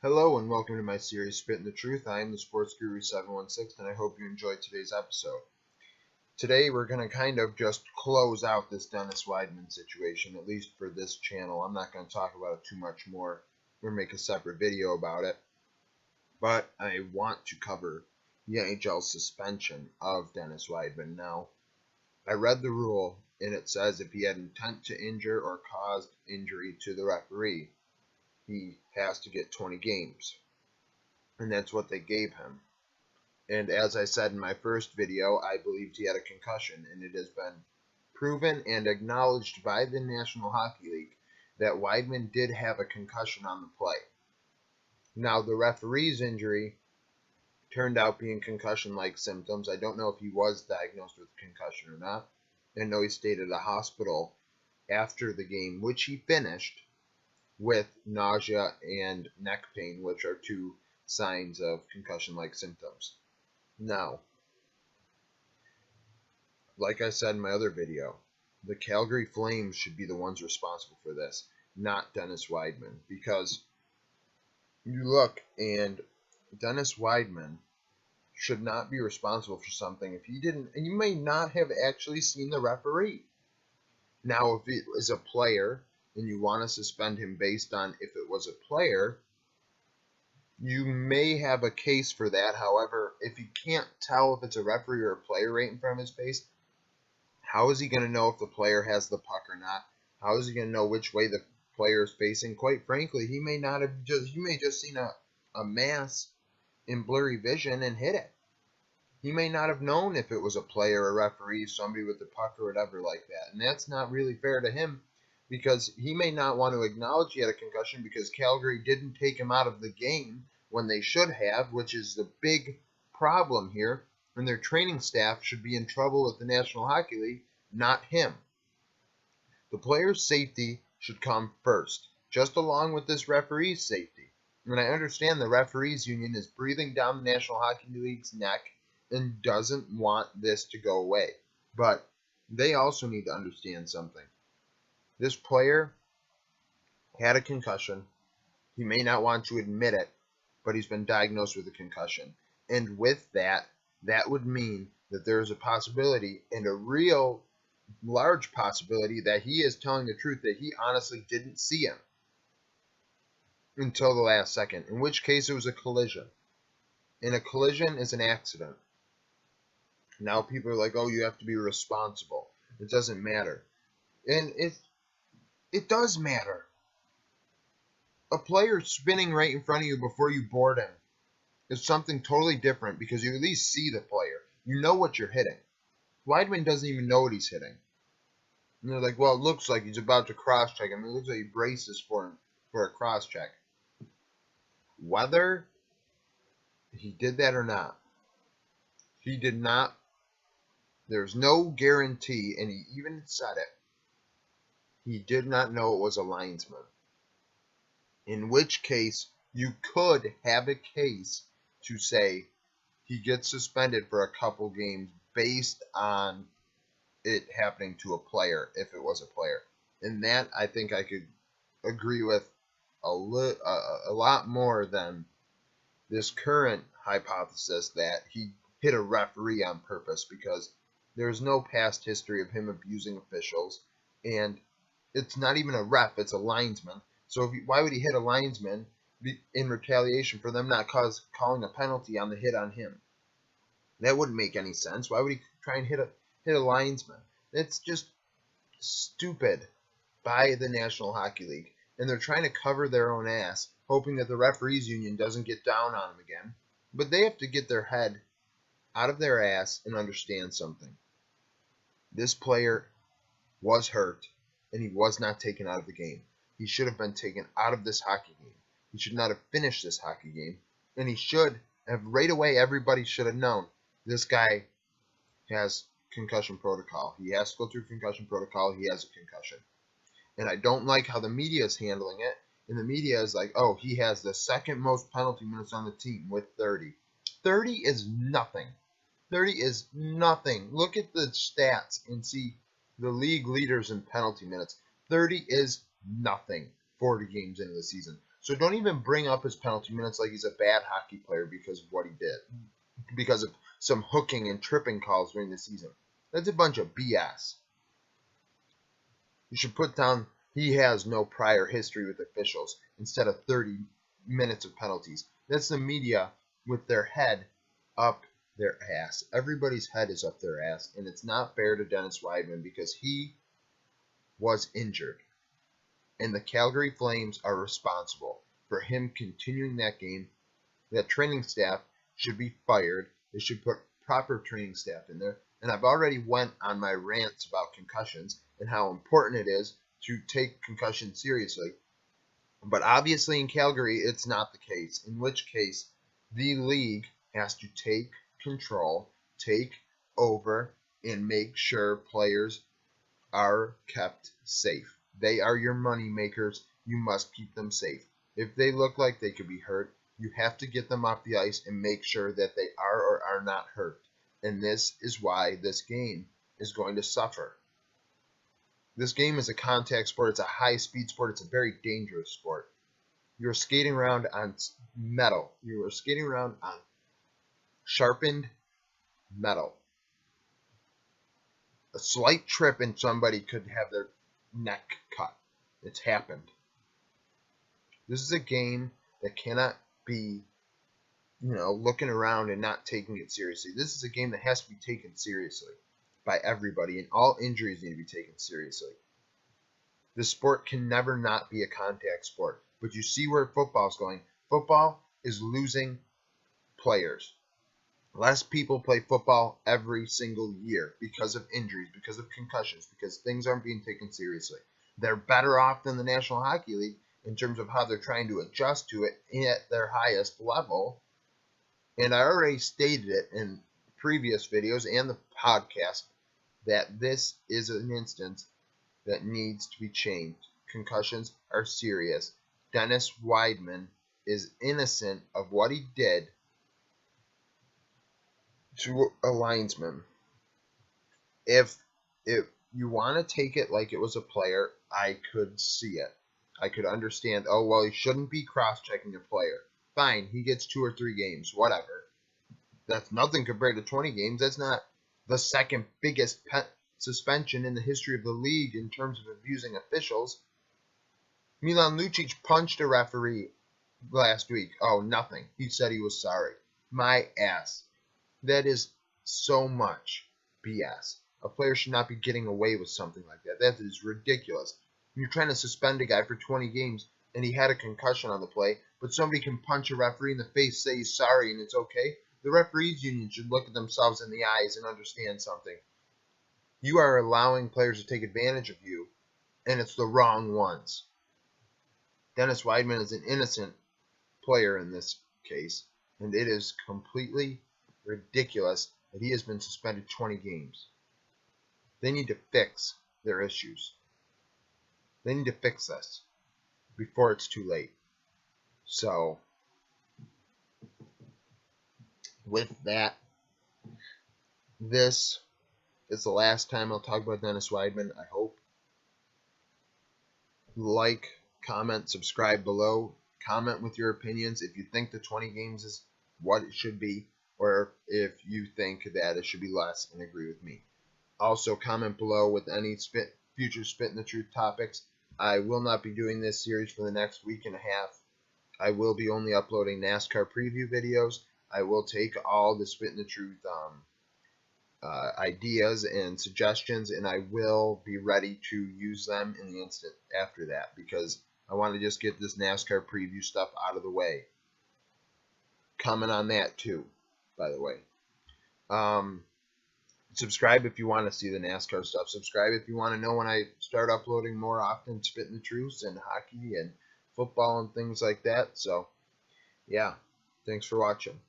Hello and welcome to my series Spittin The Truth. I am the Sports Guru 716 and I hope you enjoyed today's episode. Today we're going to kind of just close out this Dennis Wideman situation, at least for this channel. I'm not going to talk about it too much more. We're going to make a separate video about it. But I want to cover the NHL suspension of Dennis Wideman. Now, I read the rule and it says if he had intent to injure or caused injury to the referee, he has to get 20 games. And that's what they gave him. And as I said in my first video, I believed he had a concussion, and it has been proven and acknowledged by the National Hockey League that Wideman did have a concussion on the play. Now, the referee's injury turned out being concussion-like symptoms. I don't know if he was diagnosed with concussion or not. I know he stayed at a hospital after the game, which he finished, with nausea and neck pain, which are two signs of concussion-like symptoms. Now, like I said in my other video, the Calgary Flames should be the ones responsible for this, not Dennis Wideman, because you look and Dennis Wideman should not be responsible for something if he didn't, and you may not have actually seen the referee. Now, if it was a player and you want to suspend him based on if it was a player, you may have a case for that. However, if you can't tell if it's a referee or a player right in front of his face, how is he going to know if the player has the puck or not? How is he going to know which way the player is facing? Quite frankly, he may just seen a mass in blurry vision and hit it. He may not have known if it was a player or a referee, somebody with the puck or whatever like that. And that's not really fair to him, because he may not want to acknowledge he had a concussion because Calgary didn't take him out of the game when they should have, which is the big problem here. And their training staff should be in trouble with the National Hockey League, not him. The player's safety should come first, just along with this referee's safety. And I understand the referees union is breathing down the National Hockey League's neck and doesn't want this to go away. But they also need to understand something. This player had a concussion. He may not want to admit it, but he's been diagnosed with a concussion. And with that, that would mean that there is a possibility, and a real large possibility, that he is telling the truth, that he honestly didn't see him until the last second, in which case it was a collision. And a collision is an accident. Now people are like, oh, you have to be responsible. It doesn't matter. And it does matter. A player spinning right in front of you before you board him is something totally different, because you at least see the player. You know what you're hitting. Wideman doesn't even know what he's hitting. And they're like, well, it looks like he's about to cross-check him. It looks like he braces for a cross-check. Whether he did that or not, he did not. There's no guarantee, and he even said it. He did not know it was a linesman. In which case, you could have a case to say he gets suspended for a couple games based on it happening to a player, if it was a player. And that, I think I could agree with a lot more than this current hypothesis that he hit a referee on purpose, because there's no past history of him abusing officials, and it's not even a ref, it's a linesman. So why would he hit a linesman in retaliation for them not calling a penalty on the hit on him? That wouldn't make any sense. Why would he try and hit a linesman? It's just stupid by the National Hockey League. And they're trying to cover their own ass, hoping that the referees union doesn't get down on them again. But they have to get their head out of their ass and understand something. This player was hurt, and he was not taken out of the game. He should have been taken out of this hockey game. He should not have finished this hockey game. And he should have, right away, everybody should have known, this guy has concussion protocol. He has to go through concussion protocol. He has a concussion. And I don't like how the media is handling it. And the media is like, oh, he has the second most penalty minutes on the team with 30. 30 is nothing. 30 is nothing. Look at the stats and see the league leaders in penalty minutes. 30 is nothing 40 games into the season. So don't even bring up his penalty minutes like he's a bad hockey player because of what he did, because of some hooking and tripping calls during the season. That's a bunch of BS. You should put down he has no prior history with officials instead of 30 minutes of penalties. That's the media with their head up their ass. Everybody's head is up their ass, and it's not fair to Dennis Wideman because he was injured. And the Calgary Flames are responsible for him continuing that game. That training staff should be fired. They should put proper training staff in there. And I've already went on my rants about concussions and how important it is to take concussion seriously. But obviously in Calgary, it's not the case, in which case the league has to take control, take over, and make sure players are kept safe. They are your money makers. You must keep them safe. If they look like they could be hurt, you have to get them off the ice and make sure that they are or are not hurt. And this is why this game is going to suffer. This game is a contact sport. It's a high-speed sport. It's a very dangerous sport. You're skating around on metal. You are skating around on sharpened metal. A slight trip and somebody could have their neck cut. It's happened. This is a game that cannot be, looking around and not taking it seriously. This is a game that has to be taken seriously by everybody, and all injuries need to be taken seriously. This sport can never not be a contact sport. But you see where football is going. Football is losing players. Less people play football every single year because of injuries, because of concussions, because things aren't being taken seriously. They're better off than the National Hockey League in terms of how they're trying to adjust to it at their highest level. And I already stated it in previous videos and the podcast that this is an instance that needs to be changed. Concussions are serious. Dennis Wideman is innocent of what he did to a linesman. If you want to take it like it was a player, I could see it. I could understand, oh, well, he shouldn't be cross-checking a player. Fine, he gets 2 or 3 games, whatever. That's nothing compared to 20 games. That's not the second biggest suspension in the history of the league in terms of abusing officials. Milan Lucic punched a referee last week. Oh, nothing. He said he was sorry. My ass. That is so much BS. A player should not be getting away with something like that. That is ridiculous. You're trying to suspend a guy for 20 games, and he had a concussion on the play, but somebody can punch a referee in the face, say he's sorry, and it's okay. The referees union should look at themselves in the eyes and understand something. You are allowing players to take advantage of you, and it's the wrong ones. Dennis Wideman is an innocent player in this case, and it is completely ridiculous that he has been suspended 20 games. They need to fix their issues. They need to fix this before it's too late. So, with that, this is the last time I'll talk about Dennis Wideman, I hope. Like, comment, subscribe below. Comment with your opinions if you think the 20 games is what it should be, or if you think that it should be less and agree with me. Also, comment below with any future Spittin the Truth topics. I will not be doing this series for the next week and a half. I will be only uploading NASCAR preview videos. I will take all the Spittin the Truth ideas and suggestions, and I will be ready to use them in the instant after that, because I want to just get this NASCAR preview stuff out of the way. Comment on that too, by the way. Subscribe if you want to see the NASCAR stuff. Subscribe if you want to know when I start uploading more often Spittin the Truth and hockey and football and things like that. So, yeah, thanks for watching.